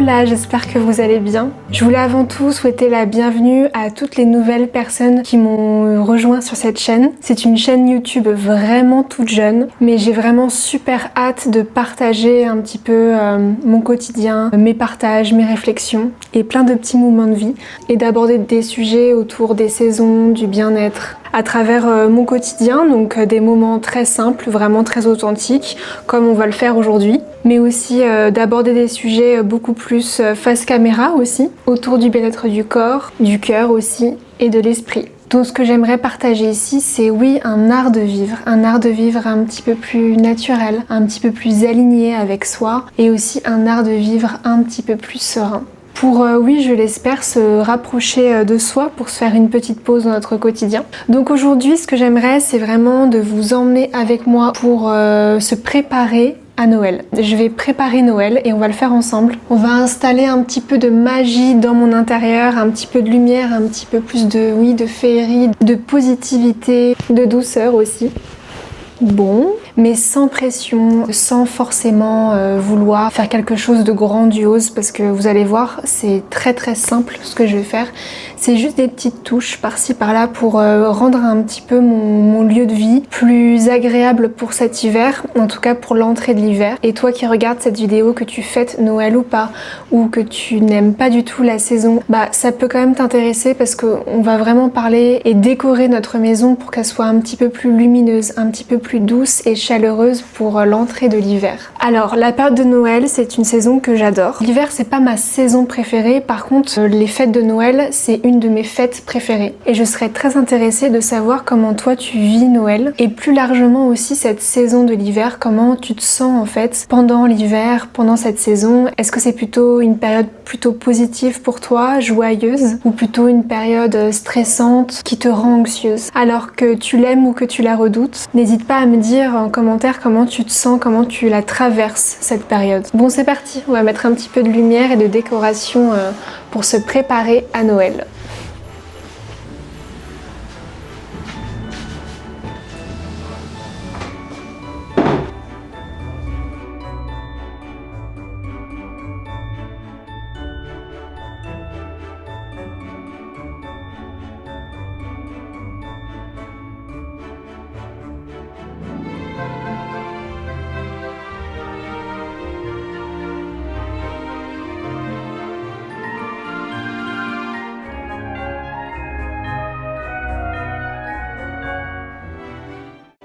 Hola, j'espère que vous allez bien. Je voulais avant tout souhaiter la bienvenue à toutes les nouvelles personnes qui m'ont rejoint sur cette chaîne. C'est une chaîne YouTube vraiment toute jeune, mais j'ai vraiment super hâte de partager un petit peu mon quotidien, mes partages, mes réflexions et plein de petits moments de vie et d'aborder des sujets autour des saisons, du bien-être, à travers mon quotidien, donc des moments très simples, vraiment très authentiques, comme on va le faire aujourd'hui, mais aussi d'aborder des sujets beaucoup plus face caméra aussi, autour du bien-être du corps, du cœur aussi, et de l'esprit. Donc ce que j'aimerais partager ici, c'est oui, un art de vivre un petit peu plus naturel, un petit peu plus aligné avec soi, et aussi un art de vivre un petit peu plus serein. Pour, oui, je l'espère, se rapprocher de soi pour se faire une petite pause dans notre quotidien. Donc aujourd'hui, ce que j'aimerais, c'est vraiment de vous emmener avec moi pour se préparer à Noël. Je vais préparer Noël et on va le faire ensemble. On va installer un petit peu de magie dans mon intérieur, un petit peu de lumière, un petit peu plus de, oui, de féerie, de positivité, de douceur aussi. Bon, mais sans pression, sans forcément vouloir faire quelque chose de grandiose, parce que vous allez voir, c'est très très simple ce que je vais faire. C'est juste des petites touches par-ci par-là pour rendre un petit peu mon lieu de vie plus agréable pour cet hiver, en tout cas pour l'entrée de l'hiver. Et toi qui regardes cette vidéo, que tu fêtes Noël ou pas, ou que tu n'aimes pas du tout la saison, bah ça peut quand même t'intéresser parce qu'on va vraiment parler et décorer notre maison pour qu'elle soit un petit peu plus lumineuse, un petit peu plus douce et chaleureuse pour l'entrée de l'hiver. Alors la période de Noël, c'est une saison que j'adore. L'hiver, c'est pas ma saison préférée, par contre les fêtes de Noël, c'est une de mes fêtes préférées. Et je serais très intéressée de savoir comment toi tu vis Noël, et plus largement aussi cette saison de l'hiver, comment tu te sens en fait pendant l'hiver, pendant cette saison. Est-ce que c'est plutôt une période plutôt positive pour toi, joyeuse, ou plutôt une période stressante qui te rend anxieuse? Alors que tu l'aimes ou que tu la redoutes, n'hésite pas à me dire en commentaire comment tu te sens, comment tu la traverses cette période. Bon, c'est parti, on va mettre un petit peu de lumière et de décoration pour se préparer à Noël.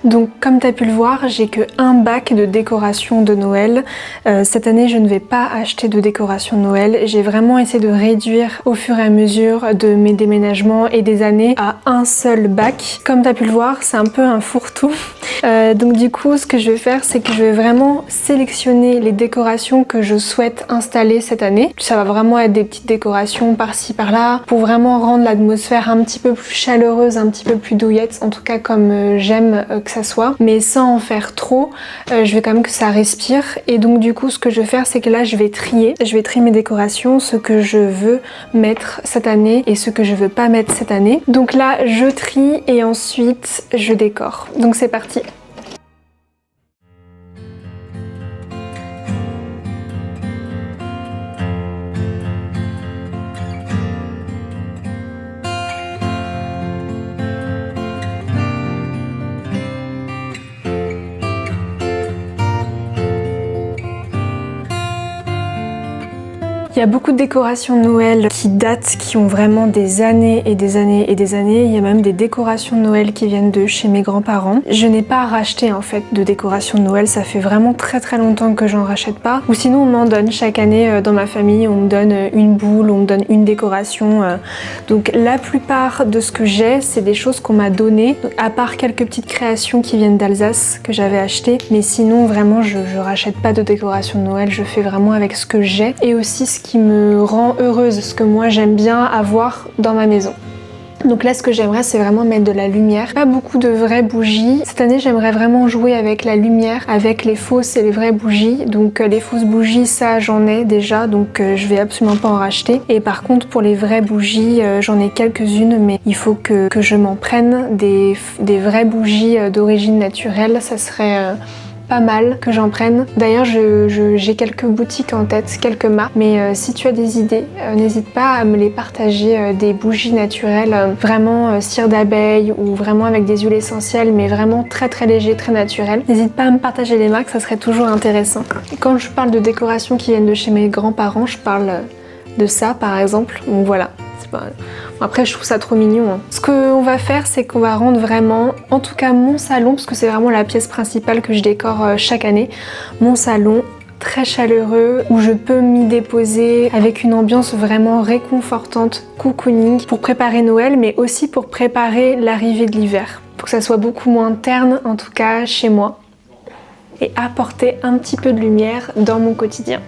Donc comme tu as pu le voir, j'ai que un bac de décoration de Noël. Cette année, je ne vais pas acheter de décoration de Noël. J'ai vraiment essayé de réduire au fur et à mesure de mes déménagements et des années à un seul bac. Comme tu as pu le voir, c'est un peu un fourre-tout. Donc du coup, ce que je vais faire, c'est que je vais vraiment sélectionner les décorations que je souhaite installer cette année. Ça va vraiment être des petites décorations par-ci par-là pour vraiment rendre l'atmosphère un petit peu plus chaleureuse, un petit peu plus douillette, en tout cas comme j'aime que ça soit, mais sans en faire trop. Je veux quand même que ça respire, et donc du coup ce que je vais faire, c'est que là je vais trier mes décorations, ce que je veux mettre cette année et ce que je veux pas mettre cette année. Donc là je trie et ensuite je décore. Donc c'est parti. Il y a beaucoup de décorations de Noël qui datent, qui ont vraiment des années et des années et des années. Il y a même des décorations de Noël qui viennent de chez mes grands-parents. Je n'ai pas racheté en fait de décorations de Noël, ça fait vraiment très très longtemps que j'en rachète pas. Ou sinon on m'en donne chaque année dans ma famille, on me donne une boule, on me donne une décoration. Donc la plupart de ce que j'ai, c'est des choses qu'on m'a données, à part quelques petites créations qui viennent d'Alsace que j'avais achetées. Mais sinon vraiment je rachète pas de décoration de Noël, je fais vraiment avec ce que j'ai et aussi ce qui me rend heureuse, ce que moi j'aime bien avoir dans ma maison. Donc là ce que j'aimerais c'est vraiment mettre de la lumière, pas beaucoup de vraies bougies. Cette année j'aimerais vraiment jouer avec la lumière, avec les fausses et les vraies bougies. Donc les fausses bougies ça j'en ai déjà, donc je vais absolument pas en racheter. Et par contre pour les vraies bougies j'en ai quelques-unes, mais il faut que je m'en prenne des vraies bougies d'origine naturelle. Ça serait pas mal que j'en prenne. D'ailleurs, j'ai quelques boutiques en tête, quelques marques, mais si tu as des idées, n'hésite pas à me les partager, des bougies naturelles, vraiment cire d'abeille ou vraiment avec des huiles essentielles, mais vraiment très très léger, très naturel. N'hésite pas à me partager les marques, ça serait toujours intéressant. Quand je parle de décorations qui viennent de chez mes grands-parents, je parle de ça par exemple, donc voilà. Après je trouve ça trop mignon, hein. Ce qu'on va faire, c'est qu'on va rendre vraiment, en tout cas mon salon, parce que c'est vraiment la pièce principale que je décore chaque année, mon salon très chaleureux où je peux m'y déposer avec une ambiance vraiment réconfortante, cocooning, pour préparer Noël mais aussi pour préparer l'arrivée de l'hiver, pour que ça soit beaucoup moins terne en tout cas chez moi et apporter un petit peu de lumière dans mon quotidien.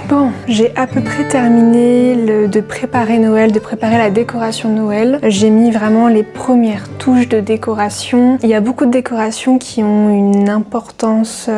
Bon, j'ai à peu près terminé de préparer Noël, de préparer la décoration de Noël. J'ai mis vraiment les premières touches de décoration. Il y a beaucoup de décorations qui ont une importance,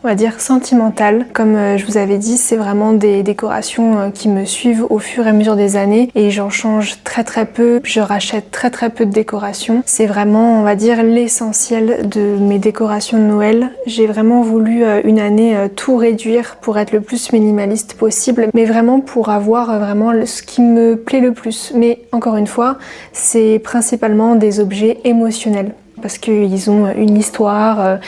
on va dire sentimentale. Comme je vous avais dit, c'est vraiment des décorations qui me suivent au fur et à mesure des années et j'en change très très peu. Je rachète très très peu de décorations. C'est vraiment, on va dire, l'essentiel de mes décorations de Noël. J'ai vraiment voulu une année tout réduire pour être le plus minimaliste possible, mais vraiment pour avoir vraiment ce qui me plaît le plus. Mais encore une fois, c'est principalement des objets émotionnels. parce qu'ils ont une histoire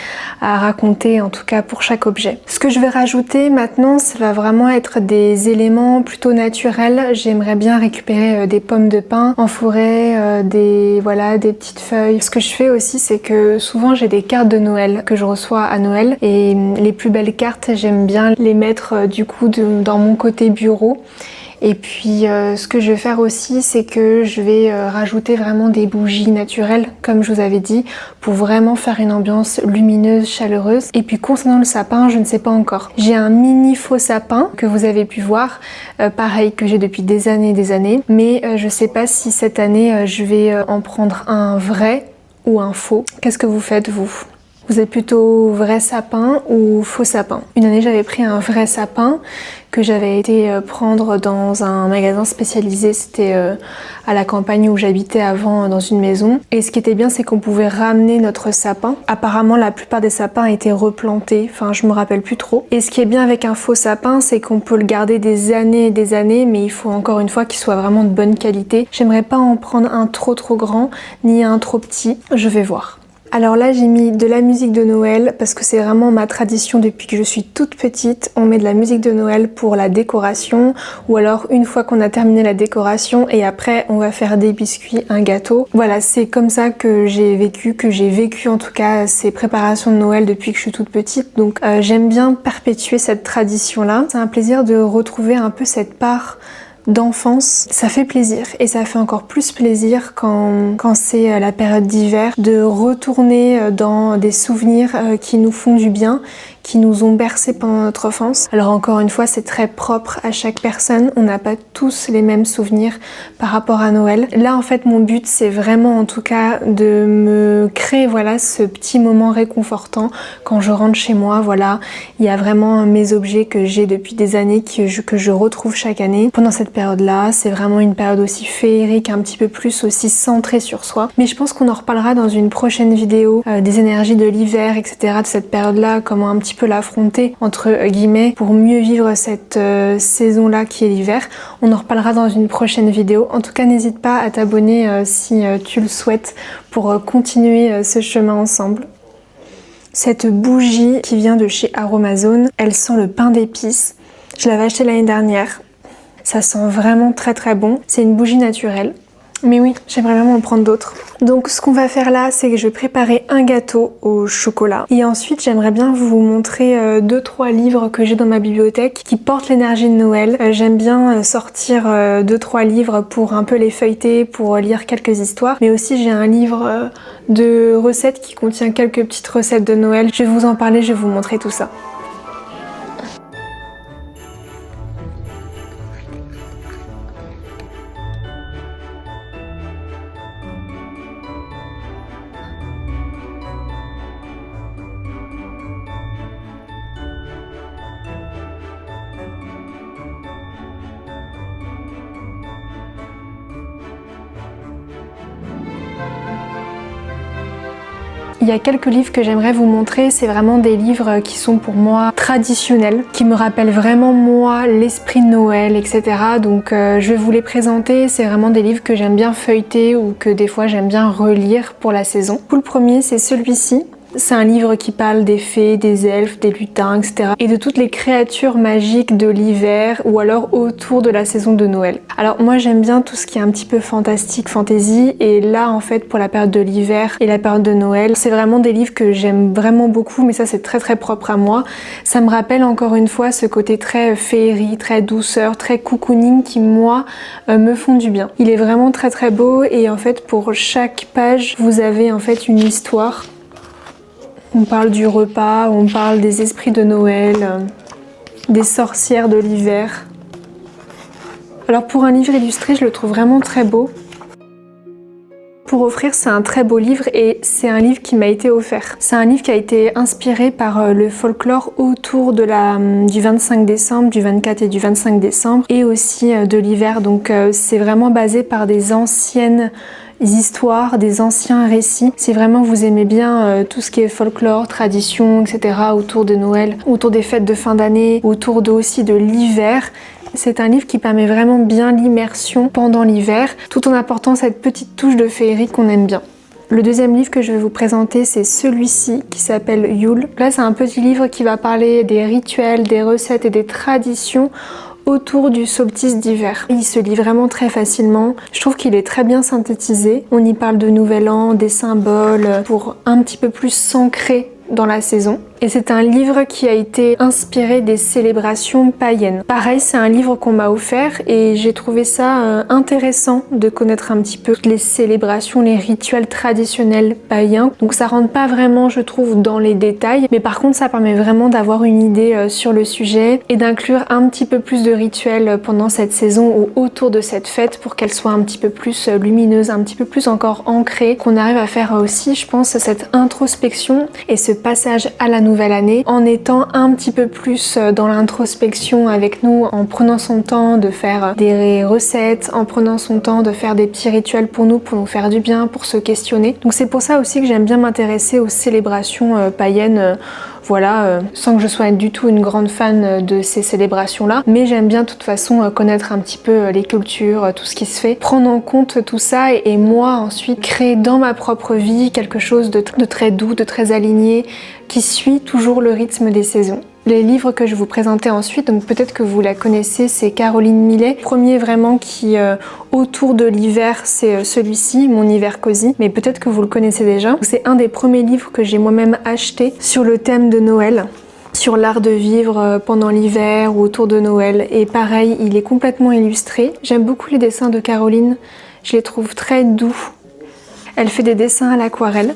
à raconter, en tout cas pour chaque objet. Ce que je vais rajouter maintenant, ça va vraiment être des éléments plutôt naturels. J'aimerais bien récupérer des pommes de pin en forêt, des petites feuilles. Ce que je fais aussi, c'est que souvent j'ai des cartes de Noël que je reçois à Noël, et les plus belles cartes, j'aime bien les mettre du coup dans mon côté bureau. Et puis ce que je vais faire aussi, c'est que je vais rajouter vraiment des bougies naturelles, comme je vous avais dit, pour vraiment faire une ambiance lumineuse, chaleureuse. Et puis concernant le sapin, je ne sais pas encore. J'ai un mini faux sapin que vous avez pu voir, pareil que j'ai depuis des années, mais je sais pas si cette année je vais en prendre un vrai ou un faux. Qu'est-ce que vous faites vous ? Vous êtes plutôt vrai sapin ou faux sapin? Une année, j'avais pris un vrai sapin que j'avais été prendre dans un magasin spécialisé. C'était à la campagne où j'habitais avant, dans une maison. Et ce qui était bien, c'est qu'on pouvait ramener notre sapin. Apparemment, la plupart des sapins étaient replantés. Enfin, je me rappelle plus trop. Et ce qui est bien avec un faux sapin, c'est qu'on peut le garder des années et des années, mais il faut encore une fois qu'il soit vraiment de bonne qualité. J'aimerais pas en prendre un trop grand, ni un trop petit. Je vais voir. Alors là, j'ai mis de la musique de Noël parce que c'est vraiment ma tradition depuis que je suis toute petite. On met de la musique de Noël pour la décoration, ou alors une fois qu'on a terminé la décoration et après on va faire des biscuits, un gâteau. Voilà, c'est comme ça que j'ai vécu en tout cas ces préparations de Noël depuis que je suis toute petite. Donc j'aime bien perpétuer cette tradition-là. C'est un plaisir de retrouver un peu cette part d'enfance, ça fait plaisir, et ça fait encore plus plaisir quand c'est la période d'hiver, de retourner dans des souvenirs qui nous font du bien, qui nous ont bercés pendant notre enfance. Alors encore une fois, c'est très propre à chaque personne, on n'a pas tous les mêmes souvenirs par rapport à Noël. Là en fait mon but c'est vraiment en tout cas de me créer ce petit moment réconfortant quand je rentre chez moi. Voilà, il y a vraiment mes objets que j'ai depuis des années que je retrouve chaque année. Pendant cette période-là, c'est vraiment une période aussi féerique, un petit peu plus aussi centrée sur soi. Mais je pense qu'on en reparlera dans une prochaine vidéo des énergies de l'hiver, etc. de cette période-là, comment un petit peu l'affronter entre guillemets pour mieux vivre cette saison-là qui est l'hiver. On en reparlera dans une prochaine vidéo. En tout cas, n'hésite pas à t'abonner si tu le souhaites pour continuer ce chemin ensemble. Cette bougie qui vient de chez Aromazone, elle sent le pain d'épices. Je l'avais achetée l'année dernière. Ça sent vraiment très bon. C'est une bougie naturelle. Mais oui, j'aimerais vraiment en prendre d'autres. Donc ce qu'on va faire là, c'est que je vais préparer un gâteau au chocolat. Et ensuite, j'aimerais bien vous montrer 2-3 livres que j'ai dans ma bibliothèque qui portent l'énergie de Noël. J'aime bien sortir 2-3 livres pour un peu les feuilleter, pour lire quelques histoires. Mais aussi, j'ai un livre de recettes qui contient quelques petites recettes de Noël. Je vais vous en parler, je vais vous montrer tout ça. Il y a quelques livres que j'aimerais vous montrer, c'est vraiment des livres qui sont pour moi traditionnels, qui me rappellent vraiment moi, l'esprit de Noël, etc. Donc je vais vous les présenter, c'est vraiment des livres que j'aime bien feuilleter ou que des fois j'aime bien relire pour la saison. Le premier c'est celui-ci. C'est un livre qui parle des fées, des elfes, des lutins, etc. et de toutes les créatures magiques de l'hiver ou alors autour de la saison de Noël. Alors moi j'aime bien tout ce qui est un petit peu fantastique, fantasy, et là en fait pour la période de l'hiver et la période de Noël, c'est vraiment des livres que j'aime vraiment beaucoup, mais ça c'est très propre à moi. Ça me rappelle encore une fois ce côté très féerie, très douceur, très cocooning qui moi me font du bien. Il est vraiment très beau, et en fait pour chaque page vous avez en fait une histoire. On parle du repas, on parle des esprits de Noël, des sorcières de l'hiver. Alors pour un livre illustré, je le trouve vraiment très beau. Pour offrir, c'est un très beau livre, et c'est un livre qui m'a été offert. C'est un livre qui a été inspiré par le folklore autour de du 25 décembre, du 24 et du 25 décembre, et aussi de l'hiver. Donc c'est vraiment basé par des anciennes histoires, des anciens récits. Si vraiment vous aimez bien tout ce qui est folklore, tradition, etc. autour de Noël, autour des fêtes de fin d'année, autour aussi de l'hiver, c'est un livre qui permet vraiment bien l'immersion pendant l'hiver, tout en apportant cette petite touche de féerie qu'on aime bien. Le deuxième livre que je vais vous présenter, c'est celui-ci qui s'appelle Yule. Là, c'est un petit livre qui va parler des rituels, des recettes et des traditions autour du solstice d'hiver. Il se lit vraiment très facilement. Je trouve qu'il est très bien synthétisé. On y parle de nouvel an, des symboles, pour un petit peu plus s'ancrer dans la saison. Et c'est un livre qui a été inspiré des célébrations païennes. Pareil, c'est un livre qu'on m'a offert et j'ai trouvé ça intéressant de connaître un petit peu les célébrations, les rituels traditionnels païens. Donc ça rentre pas vraiment, je trouve, dans les détails, mais par contre ça permet vraiment d'avoir une idée sur le sujet et d'inclure un petit peu plus de rituels pendant cette saison ou autour de cette fête pour qu'elle soit un petit peu plus lumineuse, un petit peu plus encore ancrée, qu'on arrive à faire aussi, je pense, cette introspection et ce passage à la nouvelle année en étant un petit peu plus dans l'introspection avec nous, en prenant son temps de faire des recettes, en prenant son temps de faire des petits rituels pour nous faire du bien, pour se questionner. Donc c'est pour ça aussi que j'aime bien m'intéresser aux célébrations païennes, sans que je sois du tout une grande fan de ces célébrations-là, mais j'aime bien de toute façon connaître un petit peu les cultures, tout ce qui se fait, prendre en compte tout ça et moi ensuite créer dans ma propre vie quelque chose de très doux, de très aligné, qui suit toujours le rythme des saisons. Les livres que je vous présentais ensuite, donc peut-être que vous la connaissez, c'est Caroline Millet. Le premier vraiment qui, autour de l'hiver, c'est celui-ci, Mon hiver cosy, mais peut-être que vous le connaissez déjà. C'est un des premiers livres que j'ai moi-même acheté sur le thème de Noël, sur l'art de vivre pendant l'hiver ou autour de Noël. Et pareil, il est complètement illustré. J'aime beaucoup les dessins de Caroline, je les trouve très doux. Elle fait des dessins à l'aquarelle.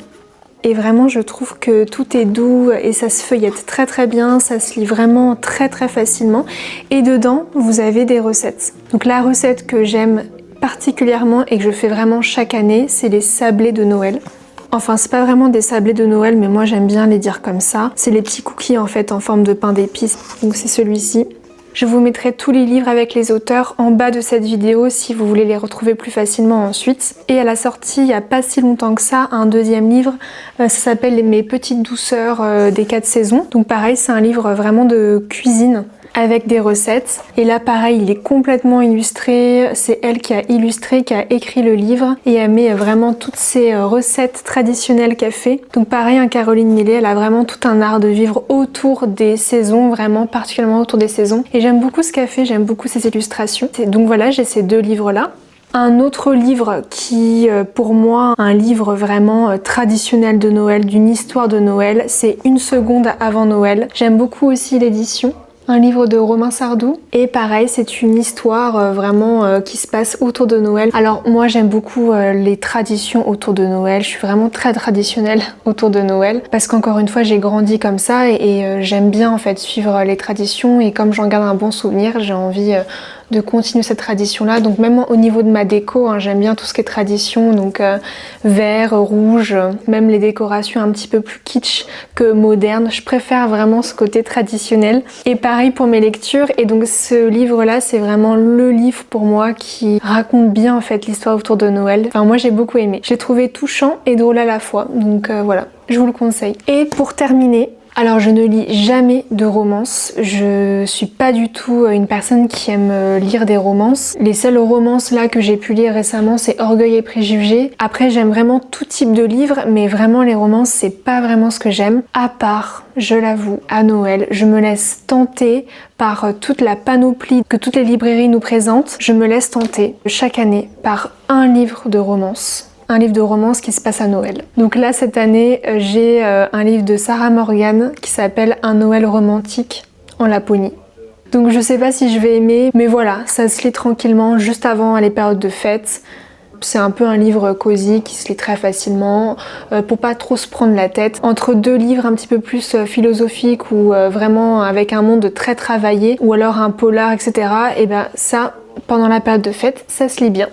Et vraiment, je trouve que tout est doux et ça se feuillette très très bien, ça se lit vraiment très très facilement. Et dedans, vous avez des recettes. Donc la recette que j'aime particulièrement et que je fais vraiment chaque année, c'est les sablés de Noël. Enfin, c'est pas vraiment des sablés de Noël, mais moi j'aime bien les dire comme ça. C'est les petits cookies en fait en forme de pain d'épices. Donc c'est celui-ci. Je vous mettrai tous les livres avec les auteurs en bas de cette vidéo si vous voulez les retrouver plus facilement ensuite. Et elle a sorti il n'y a pas si longtemps que ça un deuxième livre, ça s'appelle Mes petites douceurs des 4 saisons. Donc pareil, c'est un livre vraiment de cuisine avec des recettes. Et là pareil, il est complètement illustré, c'est elle qui a illustré, qui a écrit le livre et elle met vraiment toutes ces recettes traditionnelles qu'elle fait. Donc pareil, Caroline Millet, elle a vraiment tout un art de vivre autour des saisons, vraiment particulièrement autour des saisons. Et j'aime beaucoup ce qu'elle fait, j'aime beaucoup ses illustrations. Donc voilà, j'ai ces deux livres-là. Un autre livre qui, pour moi, un livre vraiment traditionnel de Noël, d'une histoire de Noël, c'est Une seconde avant Noël. J'aime beaucoup aussi l'édition. Un livre de Romain Sardou et pareil, c'est une histoire vraiment qui se passe autour de Noël. Alors moi j'aime beaucoup les traditions autour de Noël, je suis vraiment très traditionnelle autour de Noël parce qu'encore une fois j'ai grandi comme ça et j'aime bien en fait suivre les traditions et comme j'en garde un bon souvenir, j'ai envie de continuer cette tradition-là. Donc même au niveau de ma déco, j'aime bien tout ce qui est tradition, donc vert, rouge, même les décorations un petit peu plus kitsch que modernes. Je préfère vraiment ce côté traditionnel. Et pareil pour mes lectures. Et donc ce livre-là, c'est vraiment le livre pour moi qui raconte bien en fait l'histoire autour de Noël. Enfin moi j'ai beaucoup aimé. J'ai trouvé touchant et drôle à la fois. Donc voilà, je vous le conseille. Et pour terminer, alors je ne lis jamais de romances, je suis pas du tout une personne qui aime lire des romances. Les seules romances là que j'ai pu lire récemment c'est Orgueil et Préjugés. Après j'aime vraiment tout type de livres mais vraiment les romances c'est pas vraiment ce que j'aime. À part, je l'avoue, à Noël, je me laisse tenter par toute la panoplie que toutes les librairies nous présentent. Je me laisse tenter chaque année par un livre de romance. Un livre de romance qui se passe à Noël. Donc là cette année j'ai un livre de Sarah Morgan qui s'appelle Un Noël romantique en Laponie. Donc je sais pas si je vais aimer mais voilà, ça se lit tranquillement juste avant les périodes de fête. C'est un peu un livre cosy qui se lit très facilement pour pas trop se prendre la tête. Entre deux livres un petit peu plus philosophiques ou vraiment avec un monde très travaillé ou alors un polar etc. Et ben ça pendant la période de fête ça se lit bien.